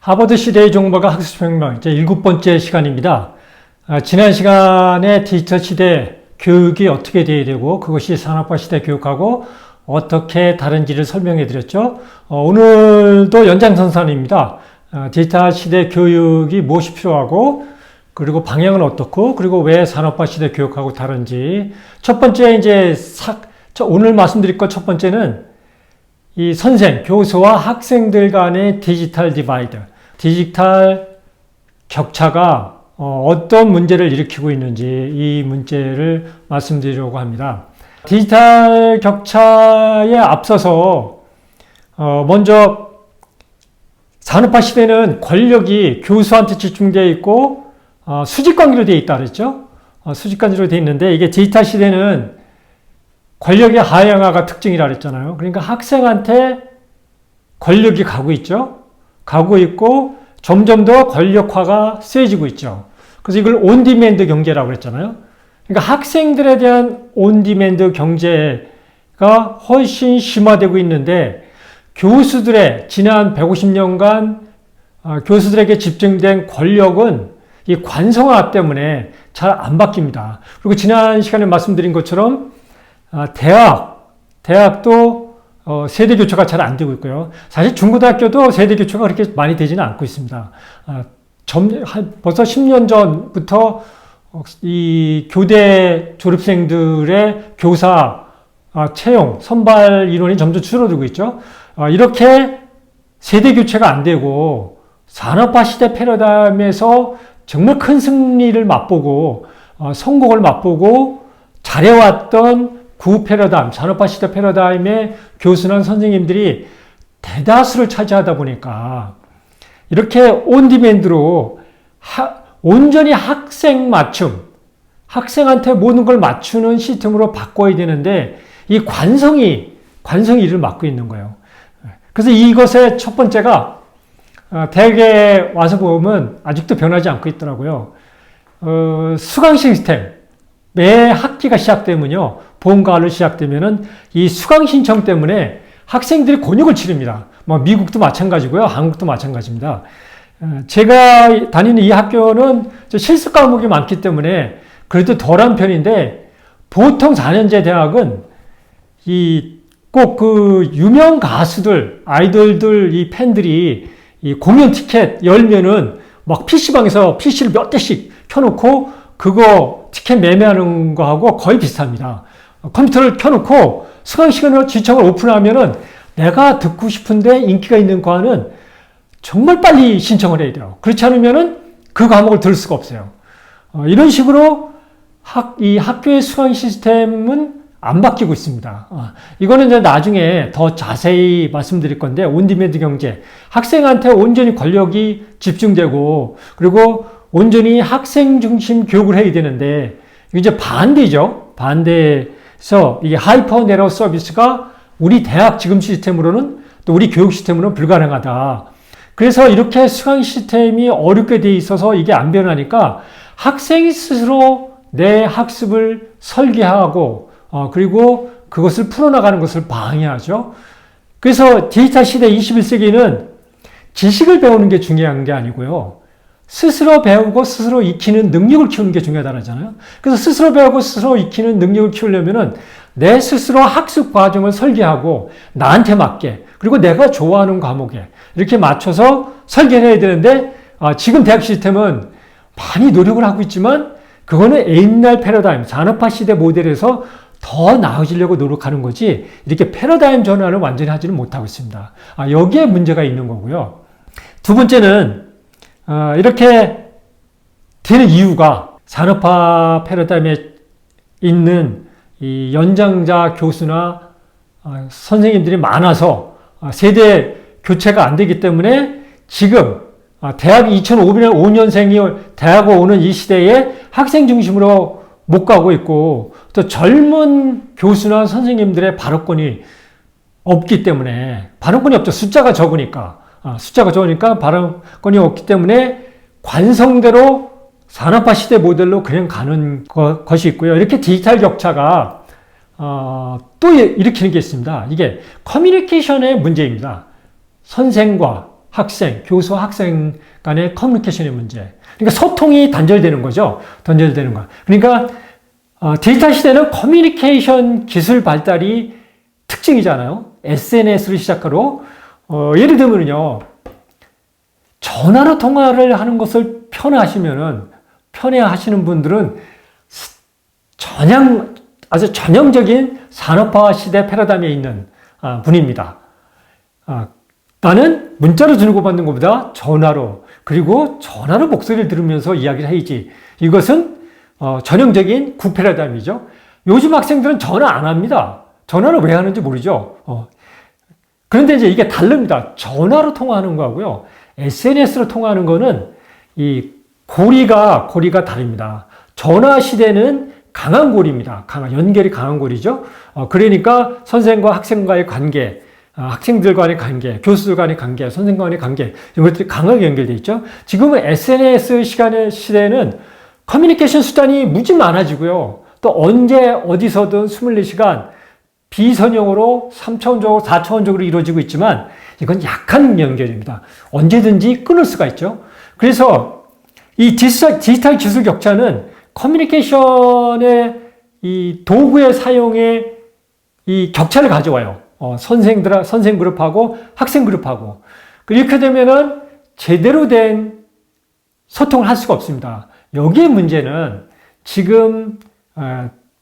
하버드 시대의 종말과 학습혁명 이제 7번째 시간입니다. 지난 시간에 디지털 시대 교육이 어떻게 되어야 되고 그것이 산업화 시대 교육하고 어떻게 다른지를 설명해 드렸죠. 오늘도 연장선상입니다. 디지털 시대 교육이 무엇이 필요하고 그리고 방향은 어떻고 그리고 왜 산업화 시대 교육하고 다른지. 첫 번째 오늘 말씀드릴 것 첫 번째는 이 선생, 교수와 학생들 간의 디지털 디바이드, 디지털 격차가 어떤 문제를 일으키고 있는지 이 문제를 말씀드리려고 합니다. 디지털 격차에 앞서서 먼저 산업화 시대는 권력이 교수한테 집중되어 있고 수직관계로 되어 있다 그랬죠. 수직관계로 되어 있는데 이게 디지털 시대는 권력의 하향화가 특징이라 그랬잖아요. 그러니까 학생한테 권력이 가고 있죠. 가고 있고 점점 더 권력화가 세지고 있죠. 그래서 이걸 온디맨드 경제라고 그랬잖아요. 그러니까 학생들에 대한 온디맨드 경제가 훨씬 심화되고 있는데 교수들의 지난 150년간 교수들에게 집중된 권력은 이 관성화 때문에 잘 안 바뀝니다. 그리고 지난 시간에 말씀드린 것처럼 대학도 세대 교체가 잘 안 되고 있고요. 사실 중고등학교도 세대 교체가 그렇게 많이 되지는 않고 있습니다. 벌써 10년 전부터 이 교대 졸업생들의 교사 채용, 선발 인원이 점점 줄어들고 있죠. 이렇게 세대 교체가 안 되고 산업화 시대 패러다임에서 정말 큰 승리를 맛보고 성공을 맛보고 잘해왔던 구 패러다임, 산업화 시대 패러다임의 교수나 선생님들이 대다수를 차지하다 보니까 이렇게 온디맨드로 온전히 학생 맞춤, 학생한테 모든 걸 맞추는 시스템으로 바꿔야 되는데 이 관성이 이를 막고 있는 거예요. 그래서 이것의 첫 번째가 대학에 와서 보면 아직도 변하지 않고 있더라고요. 수강 시스템. 매 학기가 시작되면요. 봄, 가을 시작되면은 이 수강 신청 때문에 학생들이 곤욕을 치릅니다. 미국도 마찬가지고요. 한국도 마찬가지입니다. 제가 다니는 이 학교는 실습 과목이 많기 때문에 그래도 덜한 편인데 보통 4년제 대학은 꼭 그 유명 가수들, 아이돌들 이 팬들이 이 공연 티켓 열면은 막 PC방에서 PC를 몇 대씩 켜놓고 그거 티켓 매매하는 거하고 거의 비슷합니다. 컴퓨터를 켜놓고 수강 시간으로 지청을 오픈하면은 내가 듣고 싶은데 인기가 있는 과는 정말 빨리 신청을 해야 돼요. 그렇지 않으면은 그 과목을 들을 수가 없어요. 이런 식으로 이 학교의 수강 시스템은 안 바뀌고 있습니다. 이거는 이제 나중에 더 자세히 말씀드릴 건데 온디맨드 경제, 학생한테 온전히 권력이 집중되고 그리고 온전히 학생 중심 교육을 해야 되는데 이제 반대죠. 반대에서 이게 하이퍼 내러 서비스가 우리 대학 지금 시스템으로는 또 우리 교육 시스템으로는 불가능하다. 그래서 이렇게 수강 시스템이 어렵게 돼 있어서 이게 안 변하니까 학생이 스스로 내 학습을 설계하고 그리고 그것을 풀어나가는 것을 방해하죠. 그래서 디지털 시대 21세기는 지식을 배우는 게 중요한 게 아니고요. 스스로 배우고 스스로 익히는 능력을 키우는 게 중요하다고 하잖아요. 그래서 스스로 배우고 스스로 익히는 능력을 키우려면은 내 스스로 학습 과정을 설계하고 나한테 맞게 그리고 내가 좋아하는 과목에 이렇게 맞춰서 설계를 해야 되는데 지금 대학 시스템은 많이 노력을 하고 있지만 그거는 옛날 패러다임, 산업화 시대 모델에서 더 나아지려고 노력하는 거지 이렇게 패러다임 전환을 완전히 하지는 못하고 있습니다. 여기에 문제가 있는 거고요. 두 번째는 이렇게 되는 이유가 산업화 패러다임에 있는 이 연장자 교수나 선생님들이 많아서 세대 교체가 안 되기 때문에 지금 대학 2005년생이 대학을 오는 이 시대에 학생 중심으로 못 가고 있고 또 젊은 교수나 선생님들의 발언권이 없기 때문에 발언권이 없죠. 숫자가 적으니까 발언권이 없기 때문에 관성대로 산업화 시대 모델로 그냥 가는 것이 있고요. 이렇게 디지털 격차가 또 일으키는 게 있습니다. 이게 커뮤니케이션의 문제입니다. 선생과 교수와 학생 간의 커뮤니케이션의 문제. 그러니까 소통이 단절되는 거죠. 단절되는 거. 그러니까 디지털 시대는 커뮤니케이션 기술 발달이 특징이잖아요. SNS를 시작으로 예를 들면요, 전화로 통화를 하는 것을 편해하시는 분들은 아주 전형적인 산업화 시대 패러다임에 있는 분입니다. 나는 문자로 주고받는 것보다 전화로, 그리고 전화로 목소리를 들으면서 이야기를 해야지. 이것은 전형적인 구패러다임이죠. 요즘 학생들은 전화 안 합니다. 전화를 왜 하는지 모르죠. 그런데 이제 이게 다릅니다. 전화로 통화하는 거하고요, SNS로 통화하는 거는 이 고리가 다릅니다. 전화 시대는 강한 고리입니다. 연결이 강한 고리죠. 그러니까 선생과 학생과의 관계, 학생들 간의 관계, 교수들 간의 관계, 선생님 간의 관계, 이런 것들이 강하게 연결되어 있죠. 지금은 SNS 시대에는 커뮤니케이션 수단이 무지 많아지고요. 또 언제 어디서든 24시간 비선형으로 3차원적으로 4차원적으로 이루어지고 있지만 이건 약한 연결입니다. 언제든지 끊을 수가 있죠. 그래서 이 디지털 기술 격차는 커뮤니케이션의 이 도구의 사용에 이 격차를 가져와요. 선생 그룹하고 학생 그룹하고. 이렇게 되면은 제대로 된 소통을 할 수가 없습니다. 여기에 문제는 지금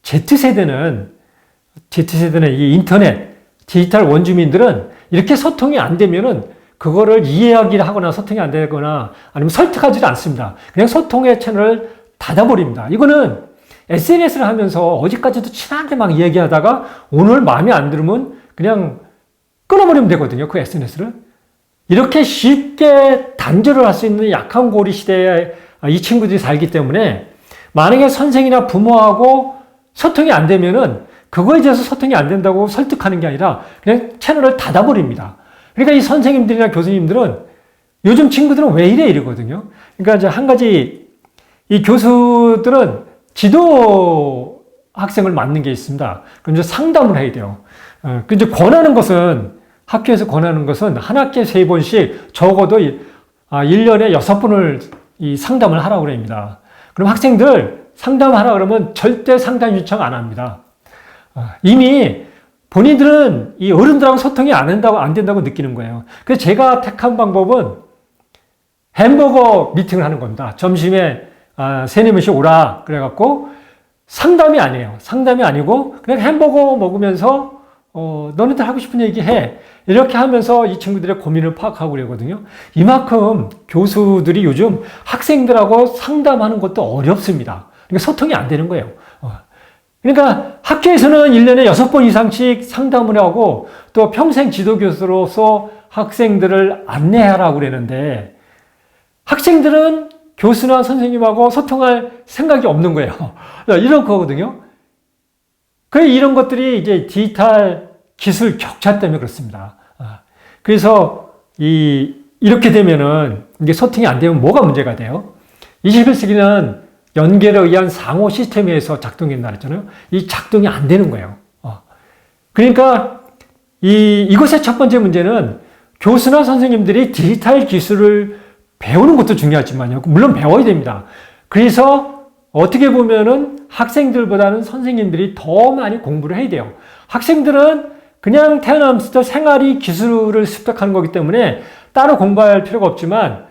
Z세대는 이 인터넷, 디지털 원주민들은 이렇게 소통이 안 되면은 그거를 이해하기를 하거나 소통이 안 되거나 아니면 설득하지도 않습니다. 그냥 소통의 채널을 닫아버립니다. 이거는 SNS를 하면서 어제까지도 친하게 막 이야기하다가 오늘 마음에 안 들으면 그냥 끊어버리면 되거든요. 그 SNS를. 이렇게 쉽게 단절을 할 수 있는 약한 고리 시대에 이 친구들이 살기 때문에 만약에 선생이나 부모하고 소통이 안 되면은 그거에 대해서 소통이 안 된다고 설득하는 게 아니라 그냥 채널을 닫아버립니다. 그러니까 이 선생님들이나 교수님들은 요즘 친구들은 왜 이래 이러거든요. 그러니까 이제 한 가지 이 교수들은 지도 학생을 맡는 게 있습니다. 그럼 이제 상담을 해야 돼요. 이제 학교에서 권하는 것은 한 학기에 3번씩 적어도 1년에 6번을 이 상담을 하라고 합니다. 그럼 학생들 상담하라 그러면 절대 상담 요청 안 합니다. 이미 본인들은 이 어른들하고 소통이 안 된다고 느끼는 거예요. 그래서 제가 택한 방법은 햄버거 미팅을 하는 겁니다. 점심에 3-4명씩 오라 그래갖고 상담이 아니에요. 상담이 아니고 그냥 햄버거 먹으면서 너네들 하고 싶은 얘기 해. 이렇게 하면서 이 친구들의 고민을 파악하고 그러거든요. 이만큼 교수들이 요즘 학생들하고 상담하는 것도 어렵습니다. 그러니까 소통이 안 되는 거예요. 그러니까 학교에서는 1년에 6번 이상씩 상담을 하고 또 평생 지도교수로서 학생들을 안내하라고 그러는데 학생들은 교수나 선생님하고 소통할 생각이 없는 거예요. 이런 거거든요. 이런 것들이 이제 디지털 기술 격차 때문에 그렇습니다. 그래서 이렇게 되면은 이게 소통이 안 되면 뭐가 문제가 돼요? 21세기는 연결에 의한 상호 시스템에 의해서 작동한다 그랬잖아요. 이 작동이 안 되는 거예요. 그러니까 이것의 첫 번째 문제는 교수나 선생님들이 디지털 기술을 배우는 것도 중요하지만요. 물론 배워야 됩니다. 그래서 어떻게 보면은 학생들보다는 선생님들이 더 많이 공부를 해야 돼요. 학생들은 그냥 태어나면서 생활이 기술을 습득하는 거기 때문에 따로 공부할 필요가 없지만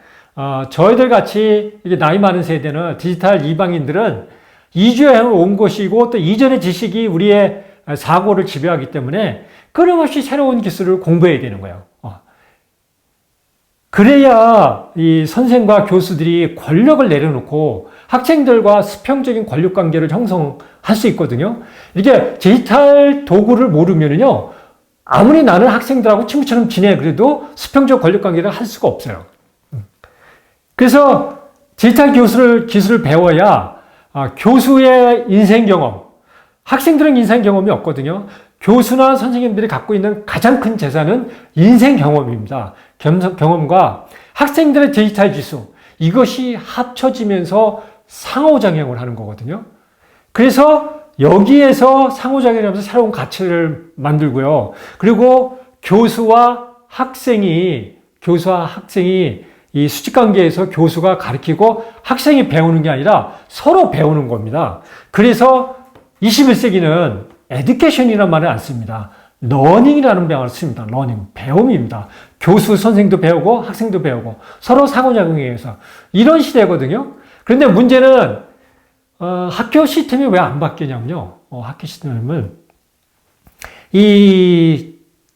저희들 같이 이제 나이 많은 세대는 디지털 이방인들은 이주해 온 것이고 또 이전의 지식이 우리의 사고를 지배하기 때문에 끊임없이 새로운 기술을 공부해야 되는 거예요. 그래야 이 선생과 교수들이 권력을 내려놓고 학생들과 수평적인 권력 관계를 형성할 수 있거든요. 이게 디지털 도구를 모르면요, 아무리 나는 학생들하고 친구처럼 지내 그래도 수평적 권력 관계를 할 수가 없어요. 그래서 디지털 기술을 배워야 교수의 인생 경험, 학생들은 인생 경험이 없거든요. 교수나 선생님들이 갖고 있는 가장 큰 재산은 인생 경험입니다. 경험과 학생들의 디지털 기술, 이것이 합쳐지면서 상호작용을 하는 거거든요. 그래서 여기에서 상호작용을 하면서 새로운 가치를 만들고요. 그리고 교수와 학생이 교수와 학생이 이 수직관계에서 교수가 가르치고 학생이 배우는 게 아니라 서로 배우는 겁니다. 그래서 21세기는 에듀케이션이라는 말을 안 씁니다. 러닝이라는 말을 씁니다. 러닝, 배움입니다. 교수, 선생도 배우고 학생도 배우고 서로 상호작용에 의해서 이런 시대거든요. 그런데 문제는 학교 시스템이 왜 안 바뀌냐면요. 학교 시스템은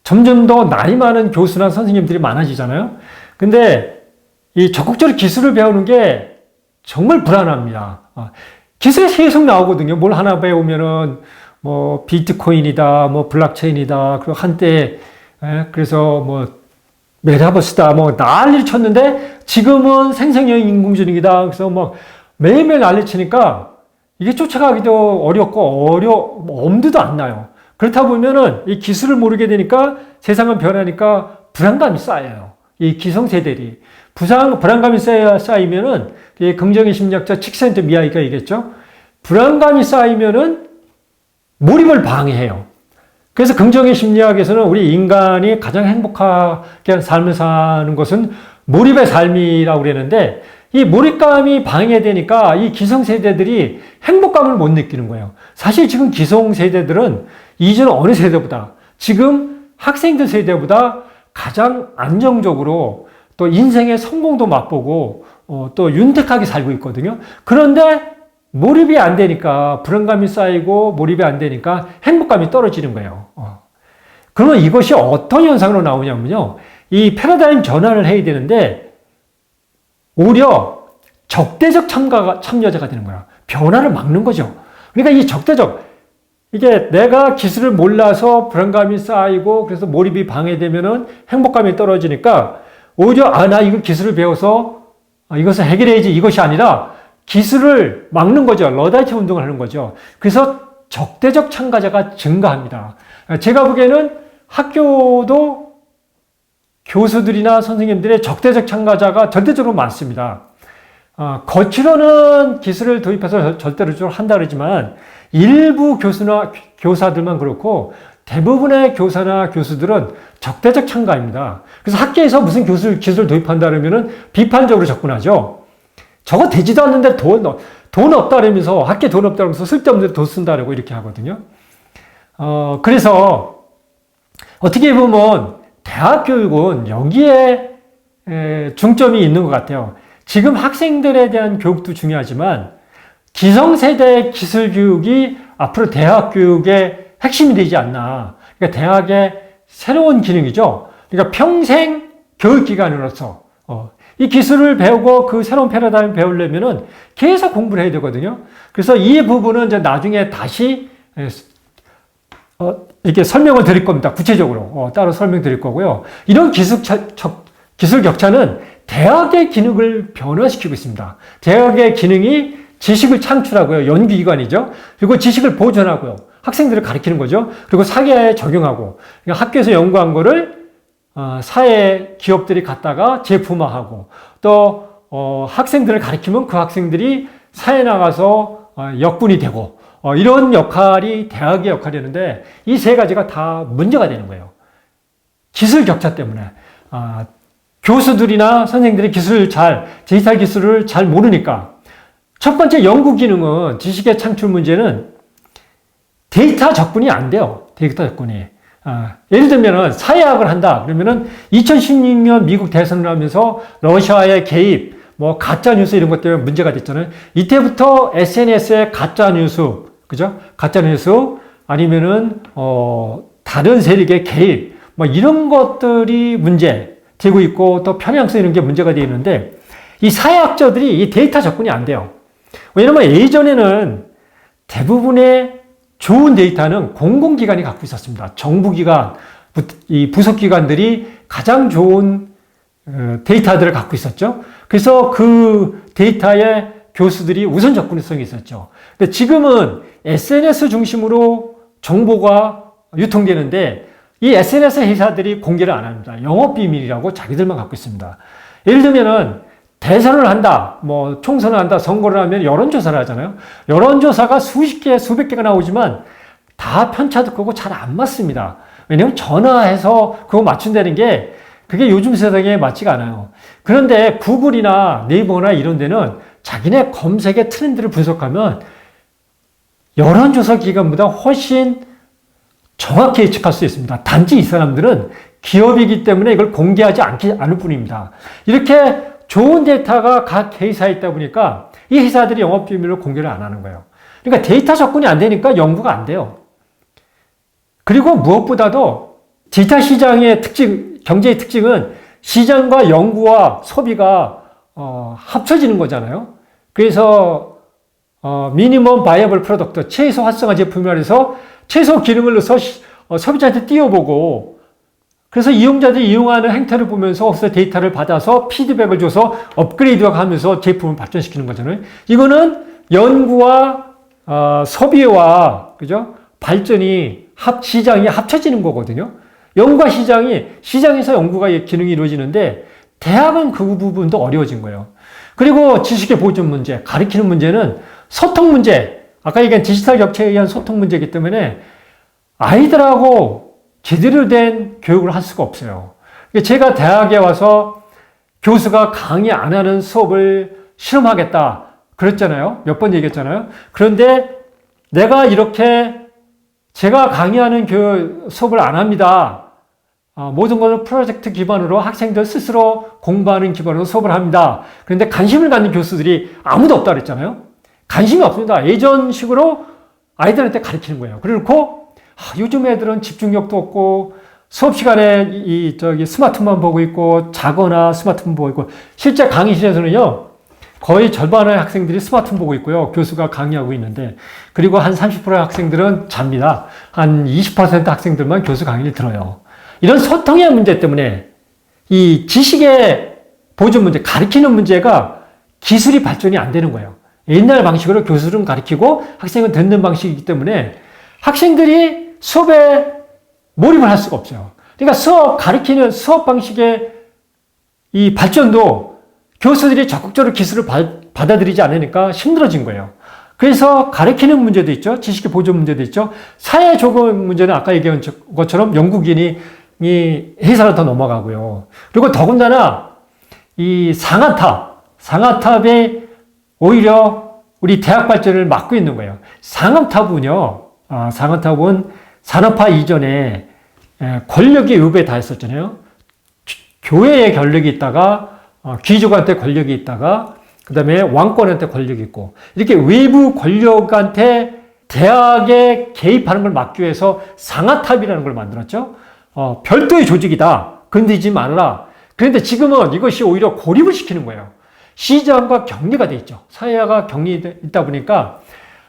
점점 더 나이 많은 교수나 선생님들이 많아지잖아요. 근데 이 적극적으로 기술을 배우는 게 정말 불안합니다. 기술이 계속 나오거든요. 뭘 하나 배우면은 뭐 비트코인이다, 뭐 블록체인이다, 그리고 한때 그래서 뭐 메타버스다, 뭐 난리를 쳤는데 지금은 생성형 인공지능이다. 그래서 뭐 매일매일 난리 치니까 이게 쫓아가기도 어렵고 엄두도 안 나요. 그렇다 보면은 이 기술을 모르게 되니까 세상은 변하니까 불안감이 쌓여요. 이 기성세대들이. 불안감이 쌓이면은, 긍정의 심리학자 칙센트 미하이가 얘기했죠. 불안감이 쌓이면은 몰입을 방해해요. 그래서 긍정의 심리학에서는 우리 인간이 가장 행복하게 삶을 사는 것은 몰입의 삶이라고 그랬는데, 이 몰입감이 방해되니까 이 기성세대들이 행복감을 못 느끼는 거예요. 사실 지금 기성세대들은 이전 어느 세대보다, 지금 학생들 세대보다 가장 안정적으로 또 인생의 성공도 맛보고 또 윤택하게 살고 있거든요. 그런데 몰입이 안 되니까 불안감이 쌓이고 몰입이 안 되니까 행복감이 떨어지는 거예요. 그러면 이것이 어떤 현상으로 나오냐면요. 이 패러다임 전환을 해야 되는데 오히려 적대적 참여자가 되는 거야. 변화를 막는 거죠. 그러니까 이 이게 내가 기술을 몰라서 불안감이 쌓이고 그래서 몰입이 방해되면은 행복감이 떨어지니까 오히려 나 이거 기술을 배워서 이것을 해결해야지 이것이 아니라 기술을 막는 거죠. 러다이트 운동을 하는 거죠. 그래서 적대적 참가자가 증가합니다. 제가 보기에는 학교도 교수들이나 선생님들의 적대적 참가자가 절대적으로 많습니다. 거치로는 기술을 도입해서 절대적으로 한다 그러지만 일부 교수나 교사들만 그렇고 대부분의 교사나 교수들은 적대적 참가입니다. 그래서 학교에서 무슨 기술 도입한다 그러면은 비판적으로 접근하죠. 저거 되지도 않는데 돈 없다 그러면서 학교에 돈 없다 그러면서 쓸데없는 데 돈 쓴다고 이렇게 하거든요. 그래서 어떻게 보면 대학 교육은 여기에 중점이 있는 것 같아요. 지금 학생들에 대한 교육도 중요하지만 기성세대의 기술 교육이 앞으로 대학 교육의 핵심이 되지 않나. 그러니까 대학의 새로운 기능이죠. 그러니까 평생 교육기관으로서 이 기술을 배우고 그 새로운 패러다임 배우려면은 계속 공부를 해야 되거든요. 그래서 이 부분은 이제 나중에 다시 이렇게 설명을 드릴 겁니다. 구체적으로 따로 설명드릴 거고요. 이런 기술 격차는 대학의 기능을 변화시키고 있습니다. 대학의 기능이 지식을 창출하고요. 연구기관이죠. 그리고 지식을 보존하고요. 학생들을 가르치는 거죠. 그리고 사회에 적용하고 그러니까 학교에서 연구한 거를 사회 기업들이 갖다가 제품화하고 또 학생들을 가르치면 그 학생들이 사회에 나가서 역군이 되고 이런 역할이 대학의 역할이었는데 이 세 가지가 다 문제가 되는 거예요. 기술 격차 때문에 교수들이나 선생님들이 디지털 기술을 잘 모르니까 첫 번째 연구 기능은 지식의 창출 문제는 데이터 접근이 안 돼요. 데이터 접근이. 예를 들면은 사회학을 한다. 그러면은 2016년 미국 대선을 하면서 러시아의 개입, 뭐 가짜 뉴스 이런 것 때문에 문제가 됐잖아요. 이때부터 SNS의 가짜 뉴스, 그죠? 가짜 뉴스 아니면은 다른 세력의 개입, 뭐 이런 것들이 문제 되고 있고 또 편향성 이런 게 문제가 되어 있는데 이 사회학자들이 이 데이터 접근이 안 돼요. 왜냐면 예전에는 대부분의 좋은 데이터는 공공기관이 갖고 있었습니다. 정부기관, 이 부속기관들이 가장 좋은 데이터들을 갖고 있었죠. 그래서 그 데이터에 교수들이 우선 접근성이 있었죠. 근데 지금은 SNS 중심으로 정보가 유통되는데 이 SNS 회사들이 공개를 안 합니다. 영업비밀이라고 자기들만 갖고 있습니다. 예를 들면은 대선을 한다, 뭐 총선을 한다, 선거를 하면 여론조사를 하잖아요. 여론조사가 수십 개, 수백 개가 나오지만 다 편차도 크고 잘 안 맞습니다. 왜냐면 전화해서 그거 맞춘다는 게 그게 요즘 세상에 맞지가 않아요. 그런데 구글이나 네이버나 이런 데는 자기네 검색의 트렌드를 분석하면 여론조사 기관보다 훨씬 정확히 예측할 수 있습니다. 단지 이 사람들은 기업이기 때문에 이걸 공개하지 않을 뿐입니다. 이렇게 좋은 데이터가 각 회사에 있다 보니까 이 회사들이 영업 비밀을 공개를 안 하는 거예요. 그러니까 데이터 접근이 안 되니까 연구가 안 돼요. 그리고 무엇보다도 디지털 시장의 특징, 경제의 특징은 시장과 연구와 소비가 합쳐지는 거잖아요. 그래서 미니멈 바이어블 프로덕트, 최소 활성화 제품이라 해서 최소 기능을 넣어서 소비자한테 띄워보고 그래서 이용자들이 이용하는 행태를 보면서 거기서 데이터를 받아서 피드백을 줘서 업그레이드가 하면서 제품을 발전시키는 거잖아요. 이거는 연구와 소비와 그죠? 발전이 시장이 합쳐지는 거거든요. 연구와 시장에서 연구가 기능이 이루어지는데 대학은 그 부분도 어려워진 거예요. 그리고 지식의 보존 문제, 가르치는 문제는 소통 문제, 아까 얘기한 디지털 격차에 의한 소통 문제이기 때문에 아이들하고 제대로 된 교육을 할 수가 없어요. 제가 대학에 와서 교수가 강의 안 하는 수업을 실험하겠다 그랬잖아요. 몇 번 얘기했잖아요. 그런데 내가 이렇게 제가 강의하는 수업을 안 합니다. 모든 것을 프로젝트 기반으로 학생들 스스로 공부하는 기반으로 수업을 합니다. 그런데 관심을 갖는 교수들이 아무도 없다 그랬잖아요. 관심이 없습니다. 예전식으로 아이들한테 가르치는 거예요. 그리고 요즘 애들은 집중력도 없고 수업 시간에 스마트폰 보고 있고 자거나 스마트폰 보고 있고 실제 강의실에서는요. 거의 절반의 학생들이 스마트폰 보고 있고요. 교수가 강의하고 있는데 그리고 한 30%의 학생들은 잡니다. 한 20% 학생들만 교수 강의를 들어요. 이런 소통의 문제 때문에 이 지식의 보존 문제, 가르치는 문제가 기술이 발전이 안 되는 거예요. 옛날 방식으로 교수는 가르치고 학생은 듣는 방식이기 때문에 학생들이 수업에 몰입을 할 수가 없어요. 그러니까 가르치는 수업 방식의 이 발전도 교수들이 적극적으로 기술을 받아들이지 않으니까 힘들어진 거예요. 그래서 가르치는 문제도 있죠. 지식의 보존 문제도 있죠. 사회 적응 문제는 아까 얘기한 것처럼 영국인이 회사로 더 넘어가고요. 그리고 더군다나 이 상하탑이 오히려 우리 대학 발전을 막고 있는 거예요. 상하탑은 산업화 이전에 권력이 의부에 닿았었잖아요. 교회의 권력이 있다가 귀족한테 권력이 있다가 그 다음에 왕권한테 권력이 있고 이렇게 외부 권력한테 대학에 개입하는 걸 막기 위해서 상하탑이라는 걸 만들었죠. 별도의 조직이다. 건드리지 말아라. 그런데 지금은 이것이 오히려 고립을 시키는 거예요. 시장과 격리가 돼 있죠. 사회가 격리돼 있다 보니까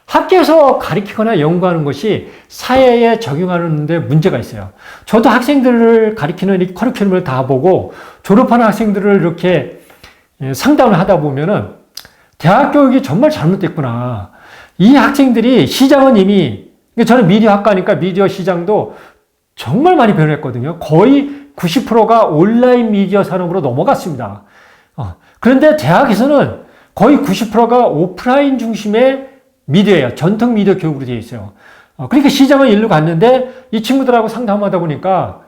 학교에서 가르치거나 연구하는 것이 사회에 적용하는 데 문제가 있어요. 저도 학생들을 가르치는 이 커리큘럼을 다 보고 졸업하는 학생들을 이렇게 상담을 하다 보면은 대학 교육이 정말 잘못됐구나. 이 학생들이 시장은 이미, 저는 미디어학과니까 미디어 시장도 정말 많이 변했거든요. 거의 90%가 온라인 미디어 산업으로 넘어갔습니다. 그런데 대학에서는 거의 90%가 오프라인 중심의 미디어예요. 전통 미디어 교육으로 되어 있어요. 그러니까 시장은 일로 갔는데 이 친구들하고 상담하다 보니까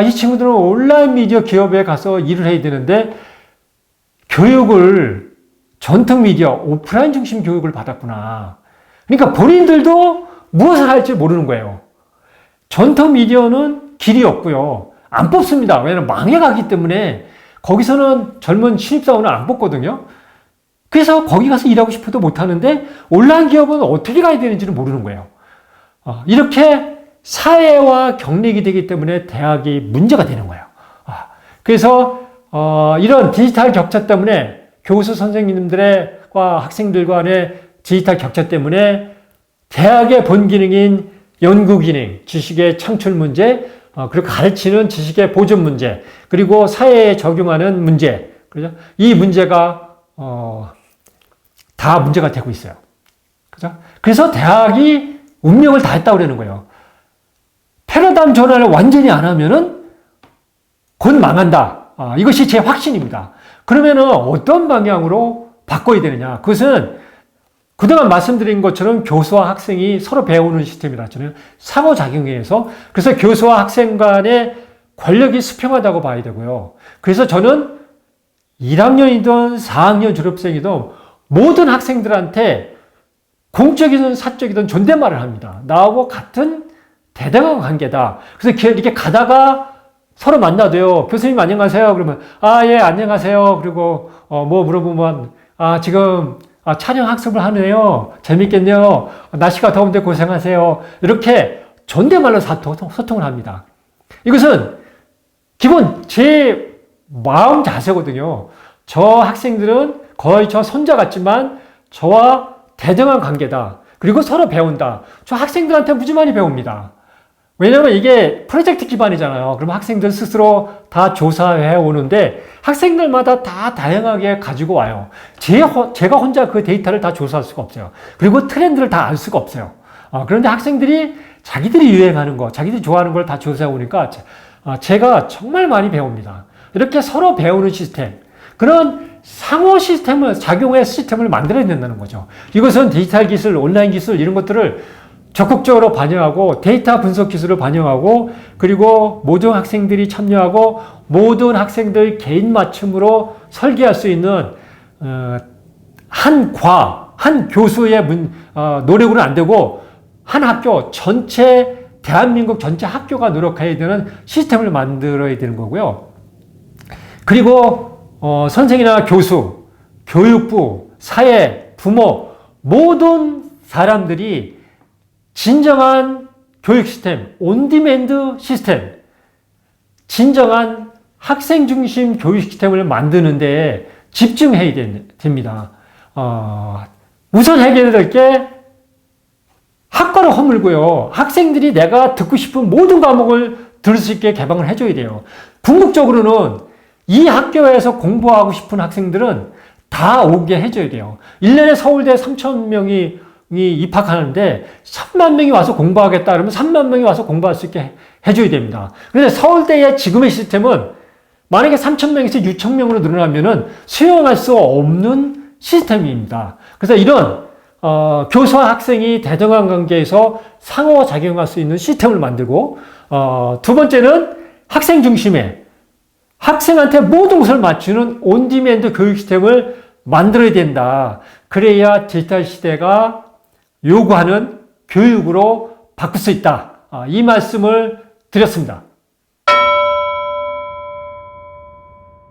이 친구들은 온라인 미디어 기업에 가서 일을 해야 되는데 교육을 전통 미디어, 오프라인 중심 교육을 받았구나. 그러니까 본인들도 무엇을 할지 모르는 거예요. 전통 미디어는 길이 없고요. 안 뽑습니다. 왜냐하면 망해가기 때문에 거기서는 젊은 신입사원을 안 뽑거든요. 그래서 거기 가서 일하고 싶어도 못하는데 온라인 기업은 어떻게 가야 되는지는 모르는 거예요. 이렇게 사회와 경력이 되기 때문에 대학이 문제가 되는 거예요. 그래서 이런 디지털 격차 때문에 교수 선생님들과 학생들 간의 디지털 격차 때문에 대학의 본 기능인 연구 기능, 지식의 창출 문제, 그리고 가르치는 지식의 보존 문제, 그리고 사회에 적용하는 문제, 그죠? 이 문제가 다 문제가 되고 있어요. 그죠? 그래서 대학이 운명을 다했다고 그러는 거예요. 패러다임 전환을 완전히 안 하면은 곧 망한다. 이것이 제 확신입니다. 그러면은 어떤 방향으로 바꿔야 되느냐? 그것은 그동안 말씀드린 것처럼 교수와 학생이 서로 배우는 시스템이라 했잖아요. 상호작용에 의해서. 그래서 교수와 학생 간의 권력이 수평하다고 봐야 되고요. 그래서 저는 1학년이든 4학년 졸업생이든 모든 학생들한테 공적이든 사적이든 존댓말을 합니다. 나하고 같은 대등한 관계다. 그래서 이렇게 가다가 서로 만나도요. 교수님 안녕하세요. 그러면 예 안녕하세요. 그리고 뭐 물어보면 지금 촬영 학습을 하네요. 재밌겠네요. 날씨가 더운데 고생하세요. 이렇게 존댓말로 소통을 합니다. 이것은 기본 제 마음 자세거든요. 저 학생들은 거의 저 손자 같지만 저와 대등한 관계다. 그리고 서로 배운다. 저 학생들한테 무지 많이 배웁니다. 왜냐면 이게 프로젝트 기반이잖아요. 그럼 학생들 스스로 다 조사해 오는데 학생들마다 다 다양하게 가지고 와요. 제가 혼자 그 데이터를 다 조사할 수가 없어요. 그리고 트렌드를 다 알 수가 없어요. 그런데 학생들이 자기들이 유행하는 거, 자기들이 좋아하는 걸 다 조사해 오니까 제가 정말 많이 배웁니다. 이렇게 서로 배우는 시스템, 그런 상호 시스템을, 작용의 시스템을 만들어야 된다는 거죠. 이것은 디지털 기술, 온라인 기술 이런 것들을 적극적으로 반영하고 데이터 분석 기술을 반영하고 그리고 모든 학생들이 참여하고 모든 학생들 개인 맞춤으로 설계할 수 있는 한 교수의 노력으로는 안 되고 한 학교 전체 대한민국 전체 학교가 노력해야 되는 시스템을 만들어야 되는 거고요. 그리고 선생이나 교수, 교육부, 사회, 부모 모든 사람들이 진정한 교육 시스템, 온디맨드 시스템, 진정한 학생 중심 교육 시스템을 만드는 데 집중해야 됩니다. 우선 해결해야 될 게 학과를 허물고요. 학생들이 내가 듣고 싶은 모든 과목을 들을 수 있게 개방을 해줘야 돼요. 궁극적으로는 이 학교에서 공부하고 싶은 학생들은 다 오게 해줘야 돼요. 1년에 서울대 3,000명이 입학하는데 3만 명이 와서 공부하겠다 그러면 3만 명이 와서 공부할 수 있게 해줘야 됩니다. 그런데 서울대의 지금의 시스템은 만약에 3,000명에서 6,000명으로 늘어나면은 수용할 수 없는 시스템입니다. 그래서 이런 교수와 학생이 대등한 관계에서 상호작용할 수 있는 시스템을 만들고 두 번째는 학생 중심의 학생한테 모든 것을 맞추는 온디맨드 교육 시스템을 만들어야 된다. 그래야 디지털 시대가 요구하는 교육으로 바꿀 수 있다. 이 말씀을 드렸습니다.